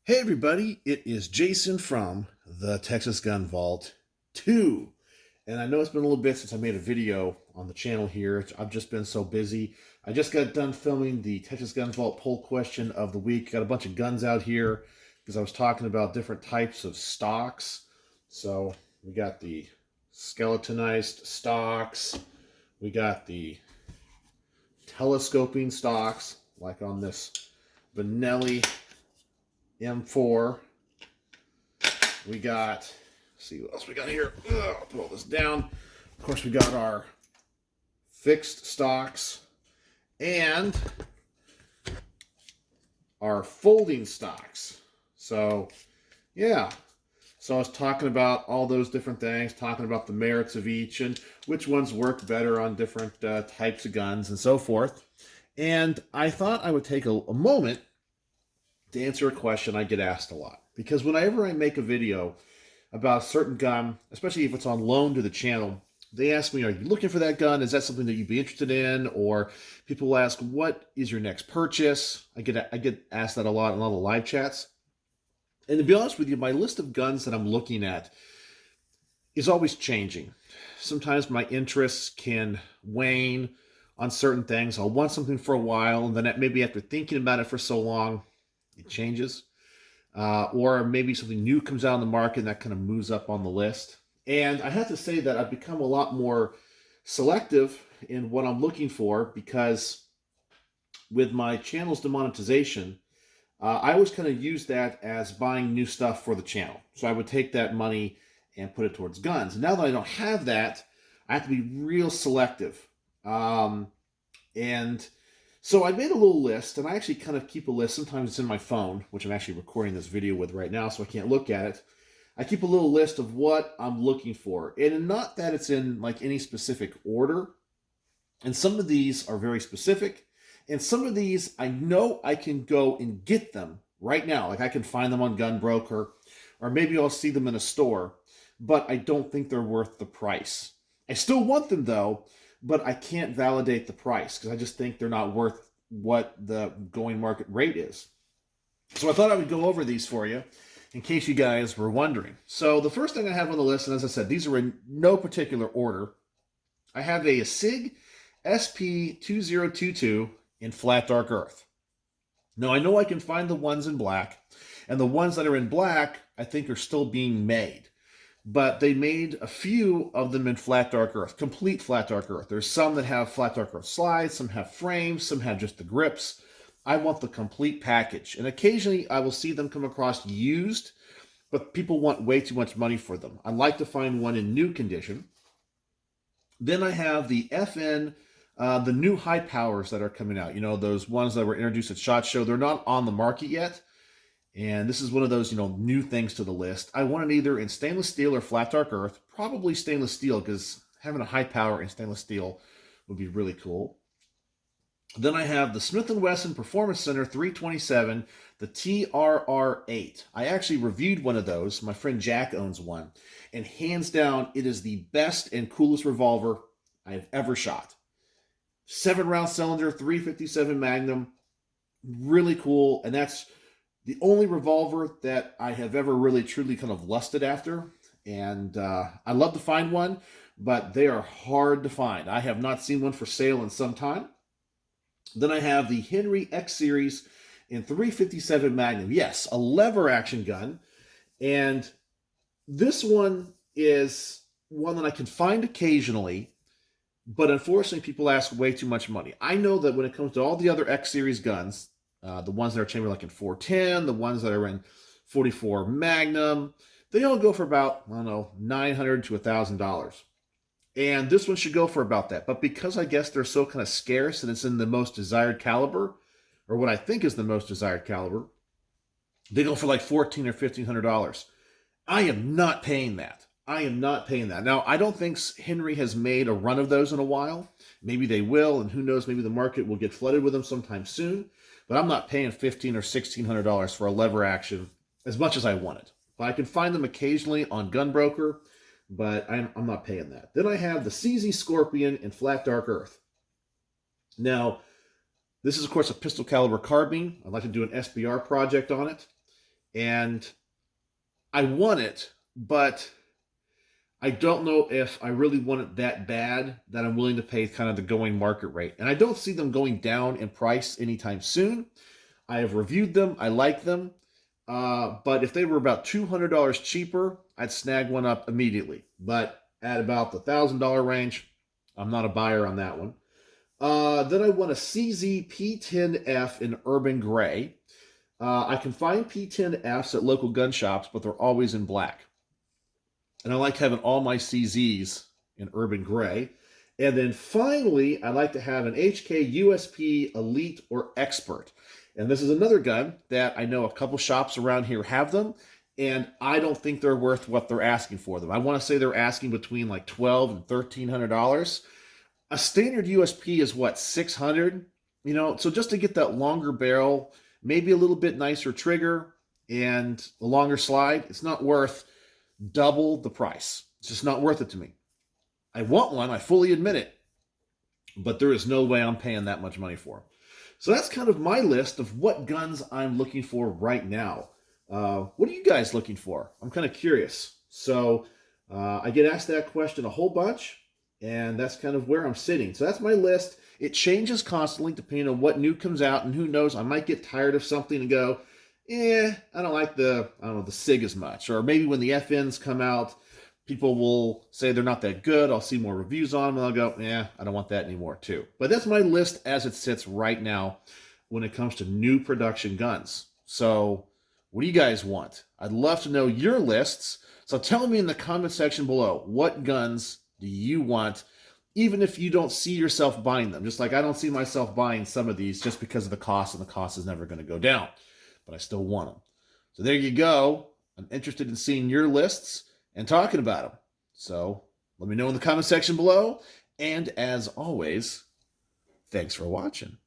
Hey everybody, it is Jason from the Texas Gun Vault 2. And I know it's been a little bit since I made a video on the channel here. I've just been so busy. I just got done filming the Texas Gun Vault poll question of the week. Got a bunch of guns out here because I was talking about different types of stocks. So we got the skeletonized stocks. We got the telescoping stocks, like on this Benelli M4. We got, let's see what else we got here. I'll put all this down. Of course, we got our fixed stocks and our folding stocks. So, yeah. So I was talking about all those different things, talking about the merits of each and which ones work better on different types of guns and so forth. And I thought I would take a moment to answer a question I get asked a lot. Because whenever I make a video about a certain gun, especially if it's on loan to the channel, they ask me, are you looking for that gun? Is that something that you'd be interested in? Or people will ask, what is your next purchase? I get asked that a lot in a lot of live chats. And to be honest with you, my list of guns that I'm looking at is always changing. Sometimes my interests can wane on certain things. I'll want something for a while, and then maybe after thinking about it for so long, it changes. Or maybe something new comes out on the market and that kind of moves up on the list. And I have to say that I've become a lot more selective in what I'm looking for, because with my channel's demonetization, I always kind of use that as buying new stuff for the channel. So I would take that money and put it towards guns. And now that I don't have that, I have to be real selective. And so I made a little list, and I actually kind of keep a list. Sometimes it's in my phone, which I'm actually recording this video with right now, so I can't look at it. I keep a little list of what I'm looking for, and not that it's in like any specific order. And some of these are very specific, and some of these I know I can go and get them right now. Like I can find them on Gunbroker, or maybe I'll see them in a store, but I don't think they're worth the price. I still want them though, but I can't validate the price because I just think they're not worth what the going market rate is. So I thought I would go over these for you in case you guys were wondering. So the first thing I have on the list, and as I said, these are in no particular order. I have a SIG SP2022 in flat dark earth. Now I know I can find the ones in black, and the ones that are in black I think are still being made. But they made a few of them in flat dark earth, complete flat dark earth. There's some that have flat dark earth slides, some have frames, some have just the grips. I want the complete package. And occasionally I will see them come across used, but people want way too much money for them. I'd like to find one in new condition. Then I have the FN, the new high powers that are coming out. You know, those ones that were introduced at SHOT Show. They're not on the market yet. And this is one of those, new things to the list. I want it either in stainless steel or flat dark earth. Probably stainless steel, because having a high power in stainless steel would be really cool. Then I have the Smith & Wesson Performance Center 327, the TRR8. I actually reviewed one of those. My friend Jack owns one. And hands down, it is the best and coolest revolver I've ever shot. 7-round cylinder, 357 Magnum. Really cool. And that's the only revolver that I have ever really truly kind of lusted after. And I love to find one, but they are hard to find. I have not seen one for sale in some time. Then I have the Henry X Series in 357 Magnum. Yes, a lever action gun. And this one is one that I can find occasionally, but unfortunately people ask way too much money. I know that when it comes to all the other X Series guns, the ones that are chambered like in 410, the ones that are in 44 Magnum, they all go for about, I don't know, $900 to $1,000. And this one should go for about that. But because I guess they're so kind of scarce and it's in the most desired caliber, or what I think is the most desired caliber, they go for like $1,400 or $1,500. I am not paying that. I am not paying that. Now, I don't think Henry has made a run of those in a while. Maybe they will, and who knows, maybe the market will get flooded with them sometime soon. But I'm not paying $1,500 or $1,600 for a lever action as much as I want it. But I can find them occasionally on Gunbroker, but I'm not paying that. Then I have the CZ Scorpion in flat dark earth. Now, this is, of course, a pistol caliber carbine. I'd like to do an SBR project on it. And I want it, but I don't know if I really want it that bad that I'm willing to pay kind of the going market rate. And I don't see them going down in price anytime soon. I have reviewed them. I like them. But if they were about $200 cheaper, I'd snag one up immediately. But at about the $1,000 range, I'm not a buyer on that one. Then I want a CZ P10F in urban gray. I can find P10Fs at local gun shops, but they're always in black. And I like having all my CZs in urban gray. And then finally, I like to have an HK USP Elite or Expert. And this is another gun that I know a couple shops around here have them, and I don't think they're worth what they're asking for them. I want to say they're asking between like $1,200 and $1,300. A standard USP is what, $600? So just to get that longer barrel, maybe a little bit nicer trigger, and a longer slide, it's not worth double the price. It's just not worth it to me. I want one, I fully admit it, but there is no way I'm paying that much money for them. So that's kind of my list of what guns I'm looking for right now. What are you guys looking for? I'm kind of curious. So I get asked that question a whole bunch, and that's kind of where I'm sitting. So that's my list. It changes constantly depending on what new comes out, and who knows, I might get tired of something and go, I don't like the SIG as much. Or maybe when the FNs come out, people will say they're not that good. I'll see more reviews on them, and I'll go, I don't want that anymore too. But that's my list as it sits right now when it comes to new production guns. So what do you guys want? I'd love to know your lists. So tell me in the comment section below, what guns do you want, even if you don't see yourself buying them? Just like I don't see myself buying some of these just because of the cost, and the cost is never going to go down. But I still want them. So there you go. I'm interested in seeing your lists and talking about them. So let me know in the comment section below. And as always, thanks for watching.